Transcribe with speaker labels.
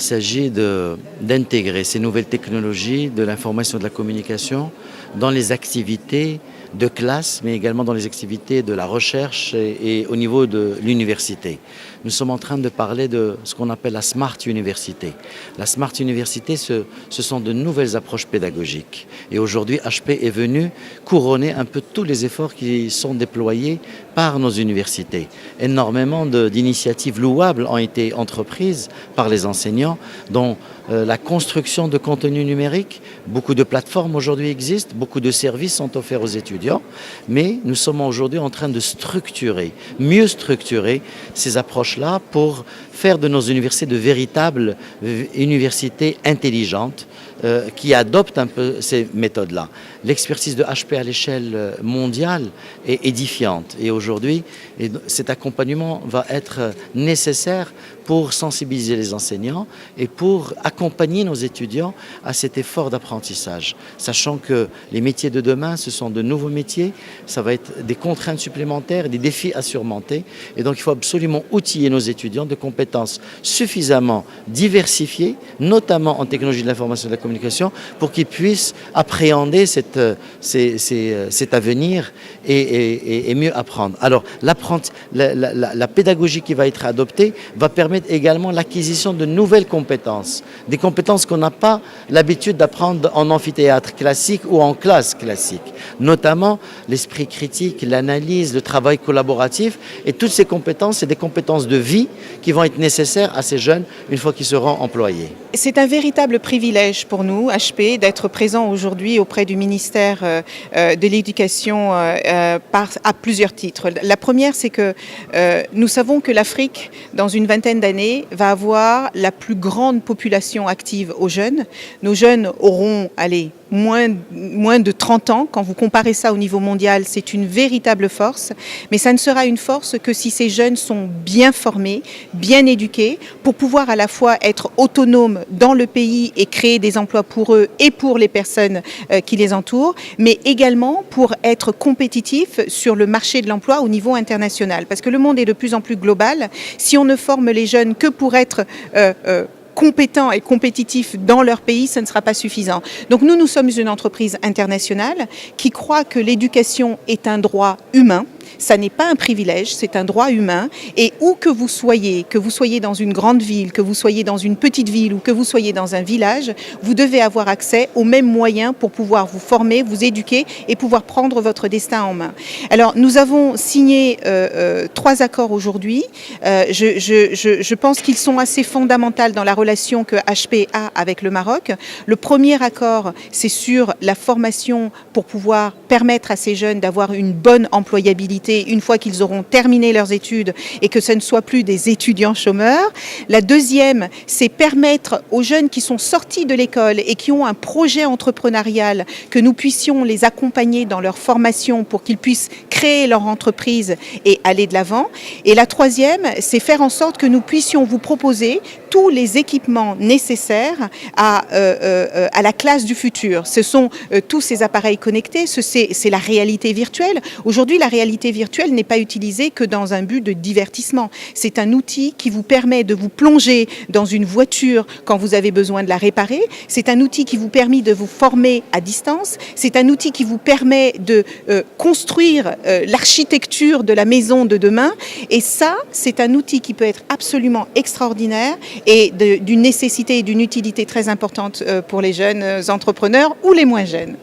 Speaker 1: s'agit d'intégrer ces nouvelles technologies de l'information et de la communication dans les activités de classe, mais également dans les activités de la recherche et au niveau de l'université. Nous sommes en train de parler de ce qu'on appelle la Smart Université. La Smart Université, ce sont de nouvelles approches pédagogiques. Et aujourd'hui, HP est venu couronner un peu tous les efforts qui sont déployés par nos universités. Énormément d'initiatives louables ont été entreprises par les enseignants, dont la construction de contenu numérique. Beaucoup de plateformes aujourd'hui existent, beaucoup de services sont offerts aux étudiants, mais nous sommes aujourd'hui en train de structurer, mieux structurer ces approches-là pour faire de nos universités de véritables universités intelligentes qui adoptent un peu ces méthodes-là. L'expertise de HP à l'échelle mondiale est édifiante et aujourd'hui, cet accompagnement va être nécessaire pour sensibiliser les enseignants et pour accompagner nos étudiants à cet effort d'apprentissage. Sachant que les métiers de demain, ce sont de nouveaux métiers, ça va être des contraintes supplémentaires, des défis à surmonter. Et donc il faut absolument outiller nos étudiants de compétences suffisamment diversifiées, notamment en technologie de l'information et de la communication, pour qu'ils puissent appréhender cet avenir et mieux apprendre. Alors la pédagogie qui va être adoptée va permettre également l'acquisition de nouvelles compétences, des compétences qu'on n'a pas l'habitude d'apprendre en amphithéâtre classique ou en classe classique, notamment l'esprit critique, l'analyse, le travail collaboratif, et toutes ces compétences, c'est des compétences de vie qui vont être nécessaires à ces jeunes une fois qu'ils seront employés.
Speaker 2: C'est un véritable privilège pour nous, HP, d'être présent aujourd'hui auprès du ministère de l'Éducation à plusieurs titres. La première, c'est que nous savons que l'Afrique, dans une vingtaine d'années, va avoir la plus grande population active aux jeunes. Nos jeunes auront, moins de 30 ans. Quand vous comparez ça au niveau mondial, c'est une véritable force. Mais ça ne sera une force que si ces jeunes sont bien formés, bien éduqués, pour pouvoir à la fois être autonomes dans le pays et créer des emplois pour eux et pour les personnes qui les entourent, mais également pour être compétitifs sur le marché de l'emploi au niveau international. Parce que le monde est de plus en plus global. Si on ne forme les jeunes que pour être compétents et compétitifs dans leur pays, ce ne sera pas suffisant. Donc nous sommes une entreprise internationale qui croit que l'éducation est un droit humain. Ça n'est pas un privilège, c'est un droit humain. Et où que vous soyez dans une grande ville, que vous soyez dans une petite ville ou que vous soyez dans un village, vous devez avoir accès aux mêmes moyens pour pouvoir vous former, vous éduquer et pouvoir prendre votre destin en main. Alors nous avons signé 3 accords aujourd'hui. Je pense qu'ils sont assez fondamentaux dans la relation que HP a avec le Maroc. Le premier accord, c'est sur la formation pour pouvoir permettre à ces jeunes d'avoir une bonne employabilité une fois qu'ils auront terminé leurs études et que ce ne soit plus des étudiants chômeurs. La deuxième, c'est permettre aux jeunes qui sont sortis de l'école et qui ont un projet entrepreneurial que nous puissions les accompagner dans leur formation pour qu'ils puissent créer leur entreprise et aller de l'avant. Et la troisième, c'est faire en sorte que nous puissions vous proposer tous les équipements nécessaires à la classe du futur. Ce sont tous ces appareils connectés, c'est la réalité virtuelle. Aujourd'hui, la réalité virtuelle n'est pas utilisée que dans un but de divertissement. C'est un outil qui vous permet de vous plonger dans une voiture quand vous avez besoin de la réparer. C'est un outil qui vous permet de vous former à distance. C'est un outil qui vous permet de construire l'architecture de la maison de demain. Et ça, c'est un outil qui peut être absolument extraordinaire et d'une nécessité et d'une utilité très importante pour les jeunes entrepreneurs ou les moins jeunes.